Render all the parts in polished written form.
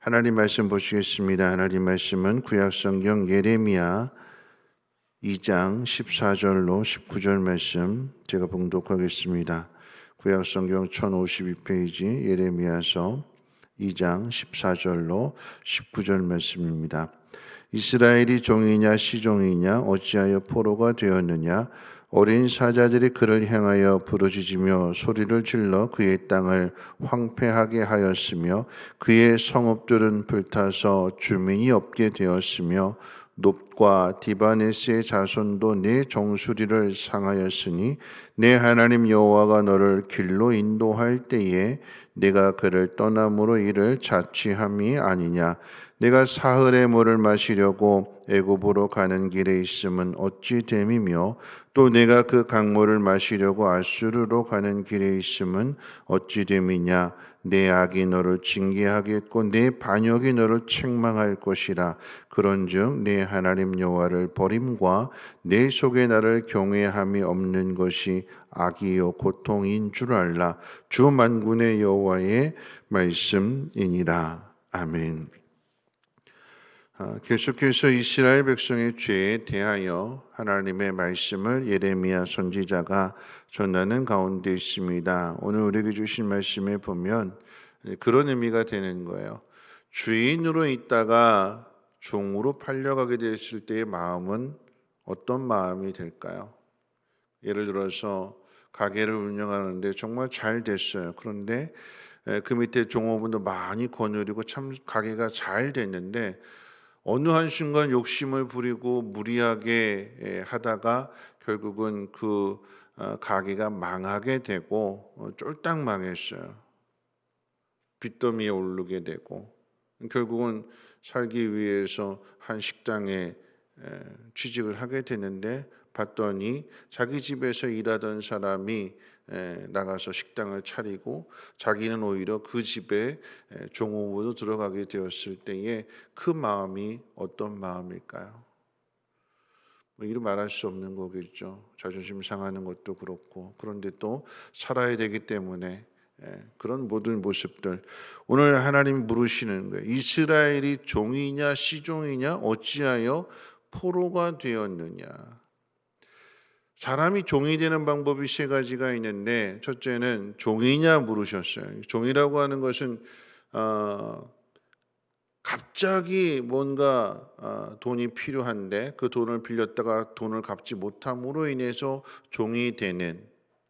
하나님 말씀 보시겠습니다. 하나님 말씀은 구약성경 예레미야 2장 14절로 19절 말씀 제가 봉독하겠습니다. 구약성경 1052페이지 예레미야서 2장 14절로 19절 말씀입니다. 이스라엘이 종이냐 시종이냐 어찌하여 포로가 되었느냐. 어린 사자들이 그를 향하여 부르짖으며 소리를 질러 그의 땅을 황폐하게 하였으며 그의 성읍들은 불타서 주민이 없게 되었으며 놉과 디바네스의 자손도 내 정수리를 상하였으니 내 하나님 여호와가 너를 길로 인도할 때에 내가 그를 떠남으로 이를 자취함이 아니냐. 내가 사흘의 물을 마시려고 애굽으로 가는 길에 있음은 어찌 됨이며 또 내가 그 강물을 마시려고 아수르로 가는 길에 있음은 어찌 됨이냐. 내 악이 너를 징계하겠고 내 반역이 너를 책망할 것이라. 그런즉 내 하나님 여호와를 버림과 내 속에 나를 경외함이 없는 것이 악이요 고통인 줄 알라. 주 만군의 여호와의 말씀이니라. 아멘. 계속해서 이스라엘 백성의 죄에 대하여 하나님의 말씀을 예레미야 선지자가 전하는 가운데 있습니다. 오늘 우리에게 주신 말씀에 보면 그런 의미가 되는 거예요. 주인으로 있다가 종으로 팔려가게 됐을 때의 마음은 어떤 마음이 될까요? 예를 들어서 가게를 운영하는데 정말 잘 됐어요. 그런데 그 밑에 종업원도 많이 거느리고 참 가게가 잘 됐는데 어느 한순간 욕심을 부리고 무리하게 하다가 결국은 그 가게가 망하게 되고 쫄딱 망했어요. 빚더미에 오르게 되고 결국은 살기 위해서 한 식당에 취직을 하게 되는데 봤더니 자기 집에서 일하던 사람이 나가서 식당을 차리고 자기는 오히려 그 집에 종업으로 들어가게 되었을 때에 그 마음이 어떤 마음일까요? 뭐 이루 말할 수 없는 거겠죠. 자존심 상하는 것도 그렇고 그런데 또 살아야 되기 때문에 그런 모든 모습들 오늘 하나님 물으시는 거예요. 이스라엘이 종이냐 시종이냐 어찌하여 포로가 되었느냐. 사람이 종이 되는 방법이 세 가지가 있는데 첫째는 종이냐 물으셨어요. 종이라고 하는 것은 갑자기 뭔가 돈이 필요한데 그 돈을 빌렸다가 돈을 갚지 못함으로 인해서 종이 되는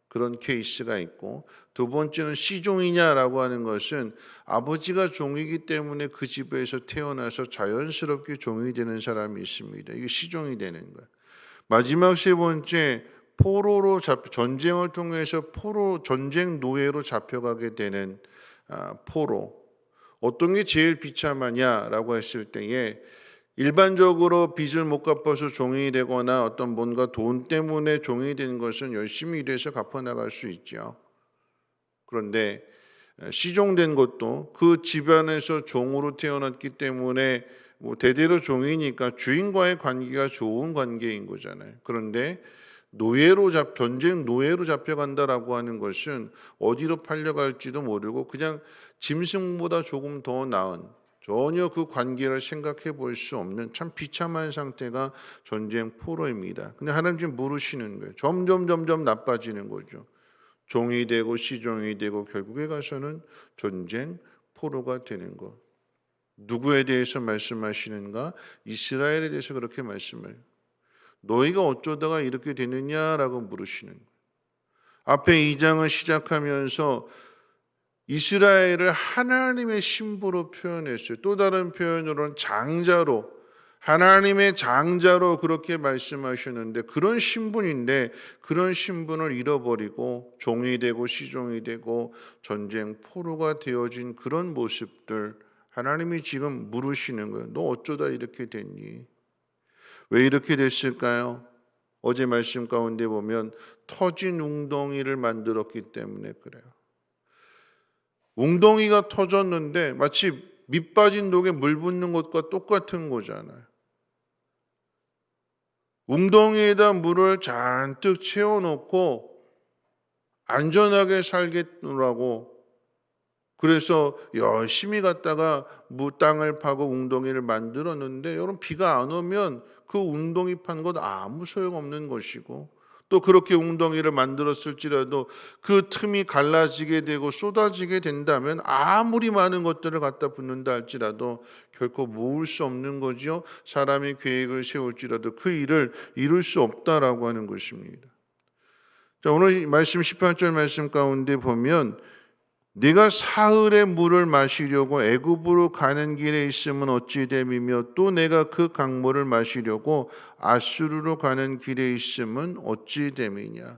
그런 케이스가 있고, 두 번째는 시종이냐라고 하는 것은 아버지가 종이기 때문에 그 집에서 태어나서 자연스럽게 종이 되는 사람이 있습니다. 이게 시종이 되는 거예요. 마지막 세 번째, 포로로 전쟁을 통해서 포로 전쟁 노예로 잡혀가게 되는 포로. 어떤 게 제일 비참하냐라고 했을 때에 일반적으로 빚을 못 갚아서 종이 되거나 어떤 뭔가 돈 때문에 종이 되는 것은 열심히 일해서 갚아 나갈 수 있죠. 그런데 시종된 것도 그 집안에서 종으로 태어났기 때문에 뭐 대대로 종이니까 주인과의 관계가 좋은 관계인 거잖아요. 그런데 전쟁 노예로 잡혀간다라고 하는 것은 어디로 팔려갈지도 모르고 그냥 짐승보다 조금 더 나은, 전혀 그 관계를 생각해 볼 수 없는 참 비참한 상태가 전쟁 포로입니다. 근데 하나님 지금 물으시는 거예요. 점점 나빠지는 거죠. 종이 되고 시종이 되고 결국에 가서는 전쟁 포로가 되는 것. 누구에 대해서 말씀하시는가? 이스라엘에 대해서 그렇게 말씀을. 너희가 어쩌다가 이렇게 되느냐라고 물으시는 거예요. 앞에 2장을 시작하면서 이스라엘을 하나님의 신부로 표현했어요. 또 다른 표현으로는 장자로, 하나님의 장자로 그렇게 말씀하셨는데 그런 신분인데 그런 신분을 잃어버리고 종이 되고 시종이 되고 전쟁 포로가 되어진 그런 모습들, 하나님이 지금 물으시는 거예요. 너 어쩌다 이렇게 됐니? 왜 이렇게 됐을까요? 어제 말씀 가운데 보면 터진 웅덩이를 만들었기 때문에 그래요. 웅덩이가 터졌는데 마치 밑 빠진 독에 물 붓는 것과 똑같은 거잖아요. 웅덩이에다 물을 잔뜩 채워놓고 안전하게 살겠노라고 그래서 열심히 갔다가 땅을 파고 웅덩이를 만들었는데 여러분 비가 안 오면 그 웅덩이 판 것 아무 소용없는 것이고 또 그렇게 웅덩이를 만들었을지라도 그 틈이 갈라지게 되고 쏟아지게 된다면 아무리 많은 것들을 갖다 붓는다 할지라도 결코 모을 수 없는 거지요. 사람이 계획을 세울지라도 그 일을 이룰 수 없다라고 하는 것입니다. 자, 오늘 말씀 18절 말씀 가운데 보면 네가 사흘의 물을 마시려고 애굽으로 가는 길에 있으면 어찌 됨이며 또 내가 그 강물을 마시려고 아수르로 가는 길에 있으면 어찌 됨이냐.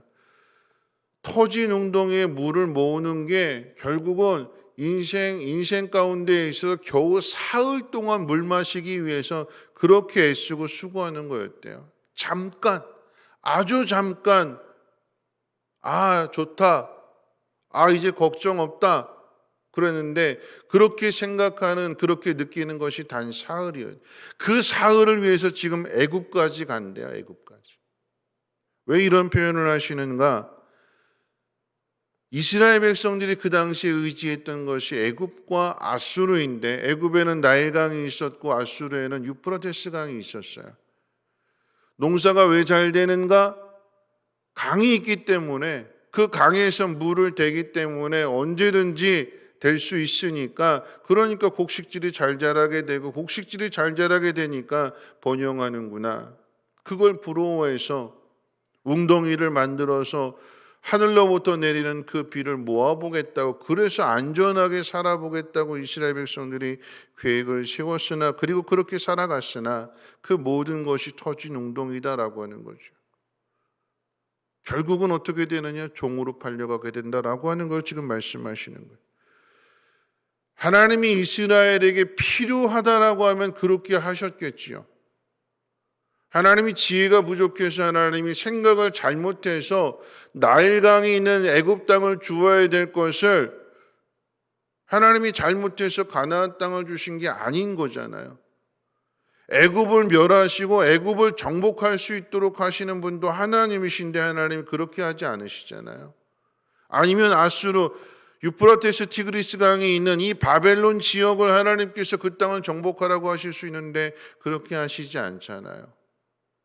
터진 웅덩이에 물을 모으는 게 결국은 인생 가운데 있어서 겨우 사흘 동안 물 마시기 위해서 그렇게 애쓰고 수고하는 거였대요. 잠깐, 아주 잠깐, 좋다. 이제 걱정 없다. 그랬는데 그렇게 생각하는 그렇게 느끼는 것이 단 사흘이에요. 그 사흘을 위해서 지금 애굽까지 간대요. 애굽까지. 왜 이런 표현을 하시는가? 이스라엘 백성들이 그 당시에 의지했던 것이 애굽과 아수르인데 애굽에는 나일강이 있었고 아수르에는 유프라테스 강이 있었어요. 농사가 왜 잘 되는가? 강이 있기 때문에 그 강에서 물을 대기 때문에 언제든지 될 수 있으니까 그러니까 곡식질이 잘 자라게 되고 곡식질이 잘 자라게 되니까 번영하는구나. 그걸 부러워해서 웅덩이를 만들어서 하늘로부터 내리는 그 비를 모아보겠다고 그래서 안전하게 살아보겠다고 이스라엘 백성들이 계획을 세웠으나 그리고 그렇게 살아갔으나 그 모든 것이 터진 웅덩이다라고 하는 거죠. 결국은 어떻게 되느냐? 종으로 팔려가게 된다라고 하는 걸 지금 말씀하시는 거예요. 하나님이 이스라엘에게 필요하다라고 하면 그렇게 하셨겠지요. 하나님이 지혜가 부족해서 하나님이 생각을 잘못해서 나일강이 있는 애굽 땅을 주어야 될 것을 하나님이 잘못해서 가나안 땅을 주신 게 아닌 거잖아요. 애굽을 멸하시고 애굽을 정복할 수 있도록 하시는 분도 하나님이신데 하나님이 그렇게 하지 않으시잖아요. 아니면 아수르 유프라테스 티그리스 강이 있는 이 바벨론 지역을 하나님께서 그 땅을 정복하라고 하실 수 있는데 그렇게 하시지 않잖아요.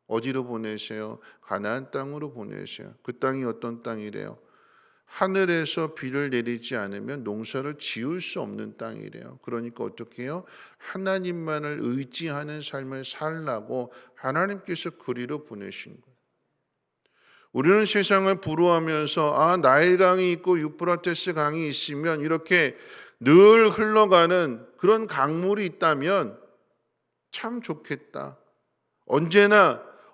어디로 보내세요? 가나안 땅으로 보내세요. 그 땅이 어떤 땅이래요? 하늘에서 비를 내리지 않으면 농사를 지을 수 없는 땅이래요. 그러니까 어떻게 해요? 하나님만을 의지하는 삶을 살라고 하나님께서 그리로 보내신 거예요. 우리는 세상을 부러워하면서 나일강이 있고 유프라테스 강이 있으면 이렇게 늘 흘러가는 그런 강물이 있다면 참 좋겠다.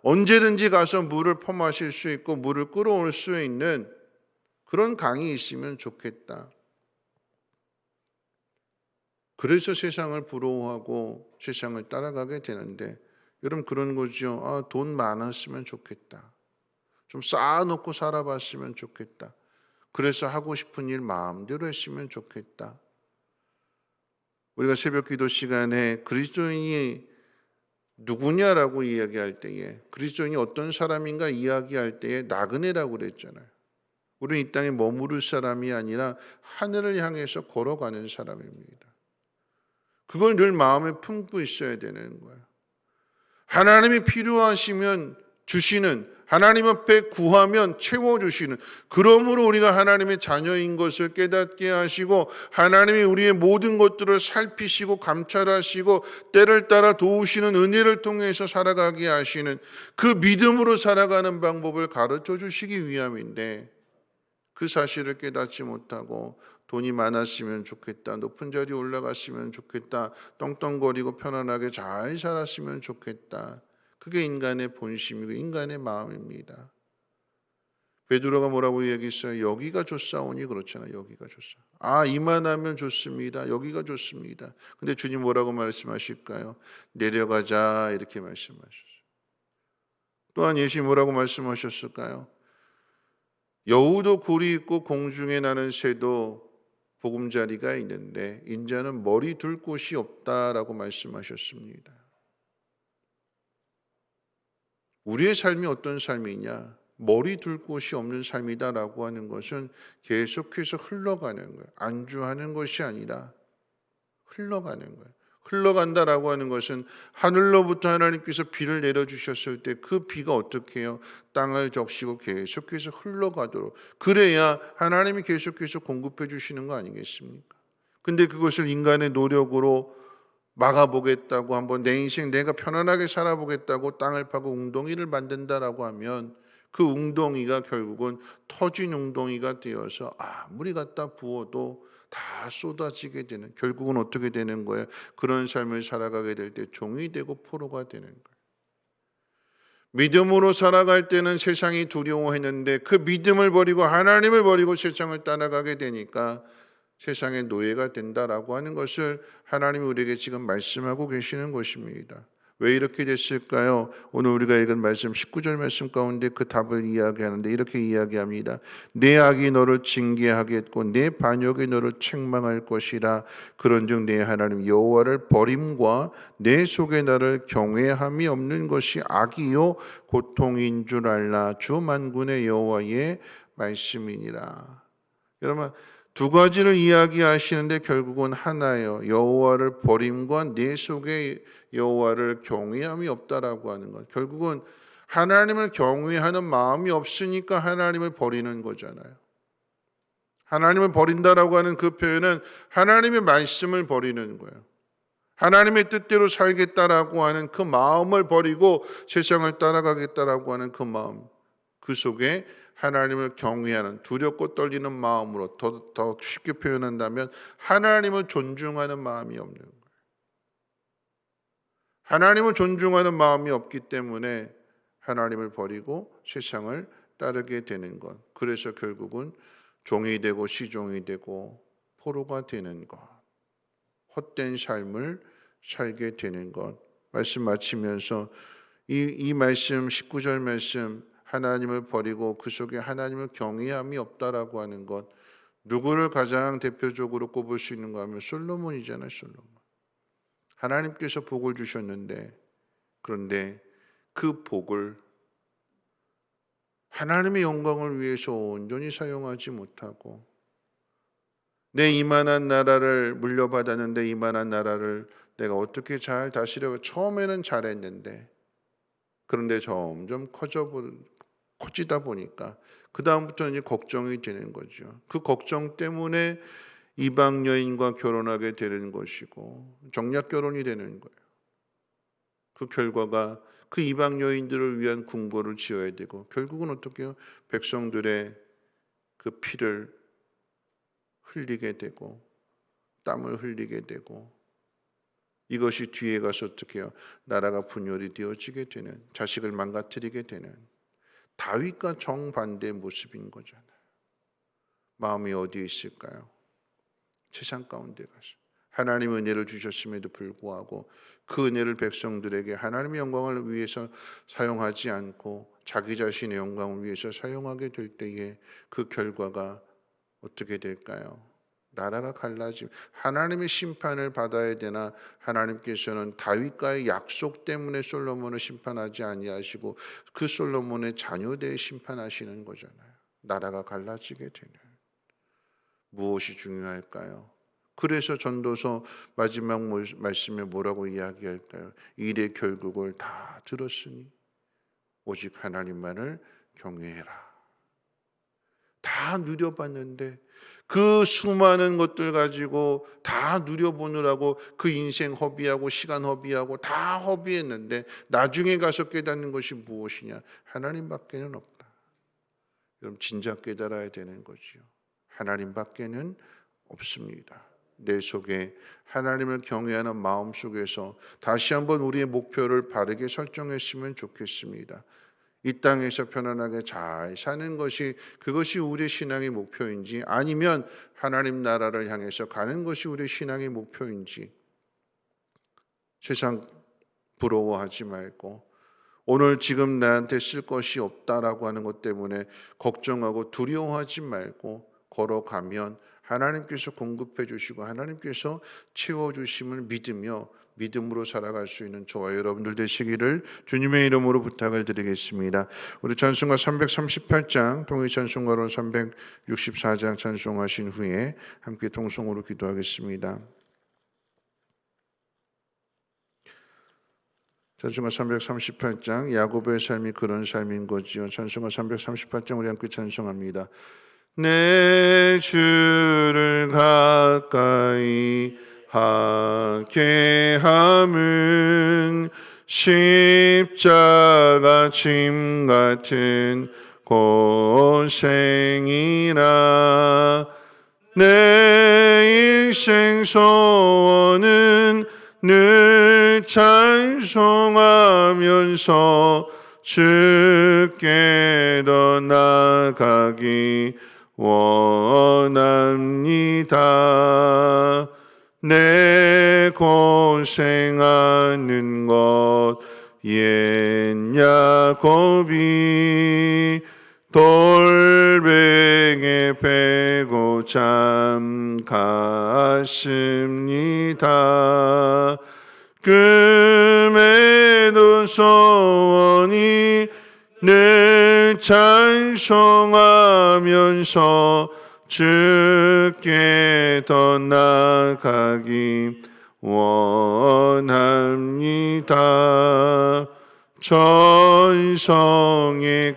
언제든지 가서 물을 퍼마실 수 있고 물을 끌어올 수 있는 그런 강이 있으면 좋겠다. 그래서 세상을 부러워하고 세상을 따라가게 되는데 여러분 그런 거죠. 돈 많았으면 좋겠다. 좀 쌓아놓고 살아봤으면 좋겠다. 그래서 하고 싶은 일 마음대로 했으면 좋겠다. 우리가 새벽기도 시간에 그리스도인이 누구냐라고 이야기할 때에 그리스도인이 어떤 사람인가 이야기할 때에 나그네라고 그랬잖아요. 우리는 이 땅에 머무를 사람이 아니라 하늘을 향해서 걸어가는 사람입니다. 그걸 늘 마음에 품고 있어야 되는 거예요. 하나님이 필요하시면 주시는, 하나님 앞에 구하면 채워주시는, 그러므로 우리가 하나님의 자녀인 것을 깨닫게 하시고 하나님이 우리의 모든 것들을 살피시고 감찰하시고 때를 따라 도우시는 은혜를 통해서 살아가게 하시는 그 믿음으로 살아가는 방법을 가르쳐 주시기 위함인데 그 사실을 깨닫지 못하고 돈이 많았으면 좋겠다, 높은 자리에 올라갔으면 좋겠다, 떵떵거리고 편안하게 잘 살았으면 좋겠다. 그게 인간의 본심이고 인간의 마음입니다. 베드로가 뭐라고 얘기했어요? 여기가 좋사오니 그렇잖아요. 여기가 좋사. 이만하면 좋습니다. 여기가 좋습니다. 근데 주님 뭐라고 말씀하실까요? 내려가자 이렇게 말씀하셨어요. 또한 예수님 뭐라고 말씀하셨을까요? 여우도 굴이 있고 공중에 나는 새도 보금자리가 있는데 인자는 머리 둘 곳이 없다라고 말씀하셨습니다. 우리의 삶이 어떤 삶이냐? 머리 둘 곳이 없는 삶이다라고 하는 것은 계속해서 흘러가는 거예요. 안주하는 것이 아니라 흘러가는 거예요. 흘러간다라고 하는 것은 하늘로부터 하나님께서 비를 내려주셨을 때 그 비가 어떻게 해요? 땅을 적시고 계속해서 흘러가도록, 그래야 하나님이 계속해서 공급해 주시는 거 아니겠습니까? 근데 그것을 인간의 노력으로 막아보겠다고, 한번 내 인생 내가 편안하게 살아보겠다고 땅을 파고 웅덩이를 만든다라고 하면 그 웅덩이가 결국은 터진 웅덩이가 되어서 아무리 갖다 부어도 다 쏟아지게 되는, 결국은 어떻게 되는 거예요? 그런 삶을 살아가게 될 때 종이 되고 포로가 되는 거예요. 믿음으로 살아갈 때는 세상이 두려워했는데 그 믿음을 버리고 하나님을 버리고 세상을 따라가게 되니까 세상의 노예가 된다라고 하는 것을 하나님이 우리에게 지금 말씀하고 계시는 것입니다. 왜 이렇게 됐을까요? 오늘 우리가 읽은 말씀 19절 말씀 가운데 그 답을 이야기하는데 이렇게 이야기합니다. 내 악이 너를 징계하겠고 내 반역이 너를 책망할 것이라. 그런즉 내 하나님 여호와를 버림과 내 속에 나를 경외함이 없는 것이 악이요 고통인 줄 알라. 주 만군의 여호와의 말씀이니라. 여러분, 두 가지를 이야기하시는데 결국은 하나예요. 여호와를 버림과 내 속에 여호와를 경외함이 없다라고 하는 것. 결국은 하나님을 경외하는 마음이 없으니까 하나님을 버리는 거잖아요. 하나님을 버린다라고 하는 그 표현은 하나님의 말씀을 버리는 거예요. 하나님의 뜻대로 살겠다라고 하는 그 마음을 버리고 세상을 따라가겠다라고 하는 그 마음, 그 속에 하나님을 경외하는 두렵고 떨리는 마음으로, 더 쉽게 표현한다면 하나님을 존중하는 마음이 없는 거예요. 하나님을 존중하는 마음이 없기 때문에 하나님을 버리고 세상을 따르게 되는 것. 그래서 결국은 종이 되고 시종이 되고 포로가 되는 것. 헛된 삶을 살게 되는 것. 말씀 마치면서 이 말씀 19절 말씀, 하나님을 버리고 그 속에 하나님을 경외함이 없다라고 하는 것, 누구를 가장 대표적으로 꼽을 수 있는가 하면 솔로몬이잖아요. 솔로몬. 하나님께서 복을 주셨는데, 그런데 그 복을 하나님의 영광을 위해서 온전히 사용하지 못하고, 내 이만한 나라를 물려받았는데 이만한 나라를 내가 어떻게 잘 다스려, 처음에는 잘했는데 그런데 점점 커지다 보니까 그 다음부터는 이제 걱정이 되는 거죠. 그 걱정 때문에 이방 여인과 결혼하게 되는 것이고 정략 결혼이 되는 거예요. 그 결과가 그 이방 여인들을 위한 궁궐을 지어야 되고 결국은 어떻게 해요? 백성들의 그 피를 흘리게 되고 땀을 흘리게 되고, 이것이 뒤에 가서 어떻게 해요? 나라가 분열이 되어지게 되는, 자식을 망가뜨리게 되는 다윗과 정반대의 모습인 거잖아요. 마음이 어디에 있을까요? 세상 가운데 가서 하나님 은혜를 주셨음에도 불구하고 그 은혜를 백성들에게 하나님의 영광을 위해서 사용하지 않고 자기 자신의 영광을 위해서 사용하게 될 때에 그 결과가 어떻게 될까요? 나라가 갈라지고 하나님의 심판을 받아야 되나, 하나님께서는 다윗과의 약속 때문에 솔로몬을 심판하지 아니하시고 그 솔로몬의 자녀들에 심판하시는 거잖아요. 나라가 갈라지게 되는. 무엇이 중요할까요? 그래서 전도서 마지막 말씀에 뭐라고 이야기할까요? 일의 결국을 다 들었으니 오직 하나님만을 경외해라. 다 누려봤는데 그 수많은 것들 가지고 다 누려보느라고 그 인생 허비하고 시간 허비하고 다 허비했는데 나중에 가서 깨닫는 것이 무엇이냐? 하나님밖에는 없다. 여러분 진작 깨달아야 되는 거지요. 하나님밖에는 없습니다. 내 속에 하나님을 경외하는 마음 속에서 다시 한번 우리의 목표를 바르게 설정했으면 좋겠습니다. 이 땅에서 편안하게 잘 사는 것이, 그것이 우리의 신앙의 목표인지 아니면 하나님 나라를 향해서 가는 것이 우리의 신앙의 목표인지, 세상 부러워하지 말고 오늘 지금 나한테 쓸 것이 없다라고 하는 것 때문에 걱정하고 두려워하지 말고 걸어가면 하나님께서 공급해 주시고 하나님께서 채워 주심을 믿으며 믿음으로 살아갈 수 있는 저와 여러분들 되시기를 주님의 이름으로 부탁을 드리겠습니다. 우리 찬송가 338장 통일 찬송가로 364장 찬송하신 후에 함께 통성으로 기도하겠습니다. 찬송가 338장 야곱의 삶이 그런 삶인 거지요. 찬송가 338장 우리 함께 찬송합니다. 내 주를 가까이 하게 함은 십자가 짐 같은 고생이라. 내 일생 소원은 늘 찬송하면서 주께 더 나아가기 원합니다. 내 고생하는 것 옛 야곱이 돌베개 베고 잠 갔습니다. 금에도 소원이 늘 찬송하면서 주께 더 나아가기 원합니다. 천성에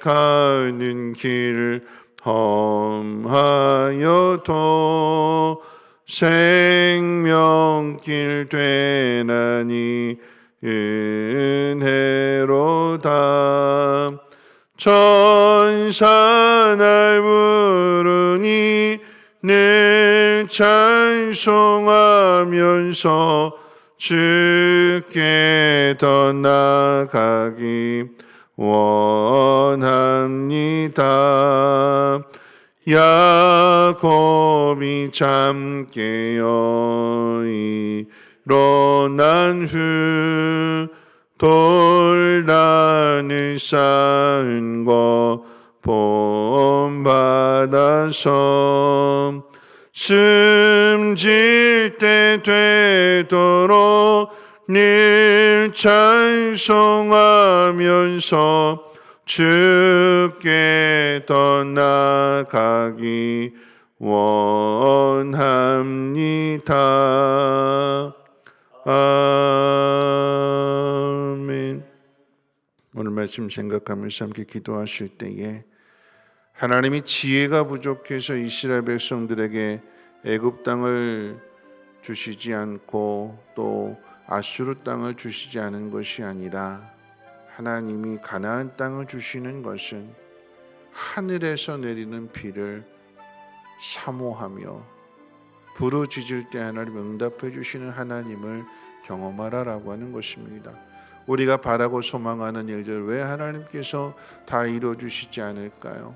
가는 길 험하여도 생명길 되나니 은혜로다. 천사 날 부르니 늘 찬송하면서 주께 더 나아가기 원합니다. 야곱이 잠 깨어 일어난 후 돌단을 쌓은 거 본받아서 숨질 때 되도록 늘 찬송하면서 주께 더 나아가기 원합니다. 아멘. 오늘 말씀 생각하면서 함께 기도하실 때에 하나님이 지혜가 부족해서 이스라엘 백성들에게 애굽 땅을 주시지 않고 또 아수르 땅을 주시지 않은 것이 아니라 하나님이 가나안 땅을 주시는 것은 하늘에서 내리는 비를 사모하며 부르짖을 때 하나님 응답해 주시는 하나님을 경험하라라고 하는 것입니다. 우리가 바라고 소망하는 일들 왜 하나님께서 다 이루어주시지 않을까요?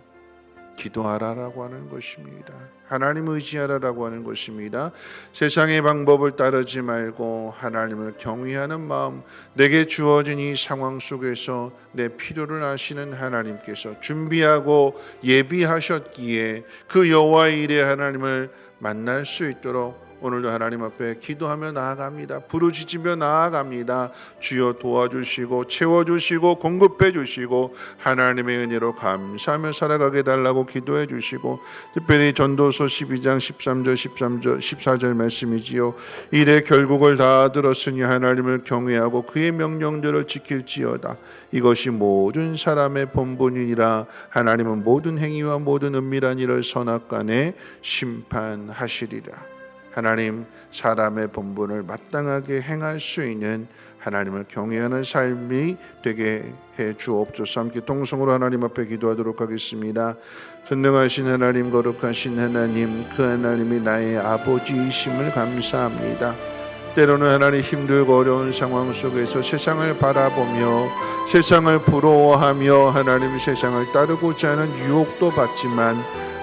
기도하라라고 하는 것입니다. 하나님 의지하라라고 하는 것입니다. 세상의 방법을 따르지 말고 하나님을 경외하는 마음, 내게 주어진 이 상황 속에서 내 필요를 아시는 하나님께서 준비하고 예비하셨기에 그 여호와의 일에 하나님을 만날 수 있도록 오늘도 하나님 앞에 기도하며 나아갑니다. 부르짖으며 나아갑니다. 주여 도와주시고 채워주시고 공급해 주시고 하나님의 은혜로 감사하며 살아가게 달라고 기도해 주시고, 특별히 전도서 12장 13절 14절 말씀이지요. 일의 결국을 다 들었으니 하나님을 경외하고 그의 명령들을 지킬지어다. 이것이 모든 사람의 본분이니라. 하나님은 모든 행위와 모든 은밀한 일을 선악간에 심판하시리라. 하나님, 사람의 본분을 마땅하게 행할 수 있는 하나님을 경외하는 삶이 되게 해 주옵소서. 함께 동성으로 하나님 앞에 기도하도록 하겠습니다. 전능하신 하나님, 거룩하신 하나님, 그 하나님이 나의 아버지이심을 감사합니다. 때로는 하나님 힘들고 어려운 상황 속에서 세상을 바라보며 세상을 부러워하며 하나님 세상을 따르고자 하는 유혹도 받지만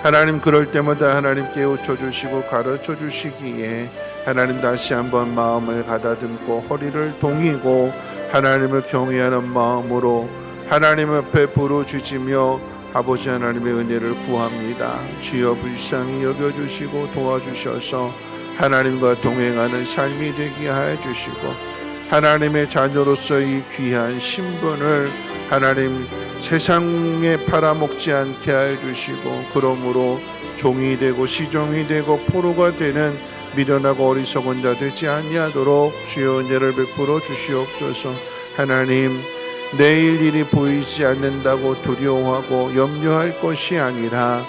하나님 그럴 때마다 하나님 깨우쳐 주시고 가르쳐 주시기에 하나님 다시 한번 마음을 가다듬고 허리를 동이고 하나님을 경외하는 마음으로 하나님 앞에 부르짖으며 아버지 하나님의 은혜를 구합니다. 주여 불쌍히 여겨주시고 도와주셔서 하나님과 동행하는 삶이 되게 하여 주시고 하나님의 자녀로서의 귀한 신분을 하나님 세상에 팔아먹지 않게 하여 주시고 그러므로 종이 되고 시종이 되고 포로가 되는 미련하고 어리석은 자 되지 아니하도록 주여 은혜를 베풀어 주시옵소서. 하나님 내일 일이 보이지 않는다고 두려워하고 염려할 것이 아니라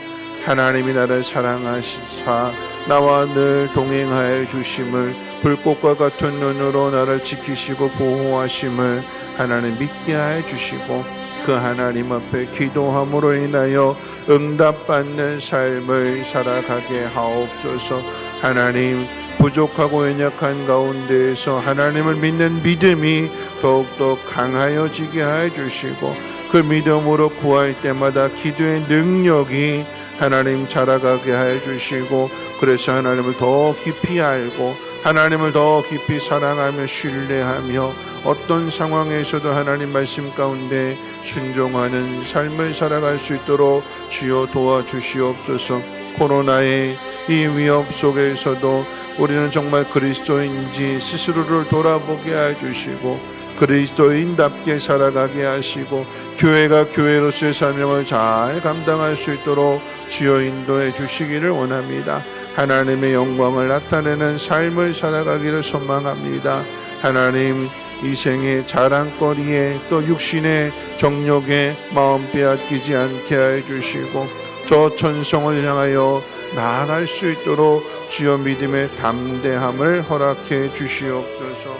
하나님이 나를 사랑하시사 나와 늘 동행하여 주심을 불꽃과 같은 눈으로 나를 지키시고 보호하심을 하나님 믿게 하여 주시고 그 하나님 앞에 기도함으로 인하여 응답받는 삶을 살아가게 하옵소서. 하나님 부족하고 연약한 가운데에서 하나님을 믿는 믿음이 더욱더 강하여지게 하여 주시고 그 믿음으로 구할 때마다 기도의 능력이 하나님 자라가게 하여 주시고 그래서 하나님을 더 깊이 알고 하나님을 더 깊이 사랑하며 신뢰하며 어떤 상황에서도 하나님 말씀 가운데 순종하는 삶을 살아갈 수 있도록 주여 도와주시옵소서. 코로나의 이 위협 속에서도 우리는 정말 그리스도인지 스스로를 돌아보게 해주시고 그리스도인답게 살아가게 하시고 교회가 교회로서의 사명을 잘 감당할 수 있도록 주여 인도해 주시기를 원합니다. 하나님의 영광을 나타내는 삶을 살아가기를 소망합니다. 하나님 이 생의 자랑거리에 또 육신의 정욕에 마음 빼앗기지 않게 해주시고 저 천성을 향하여 나아갈 수 있도록 주여 믿음의 담대함을 허락해 주시옵소서.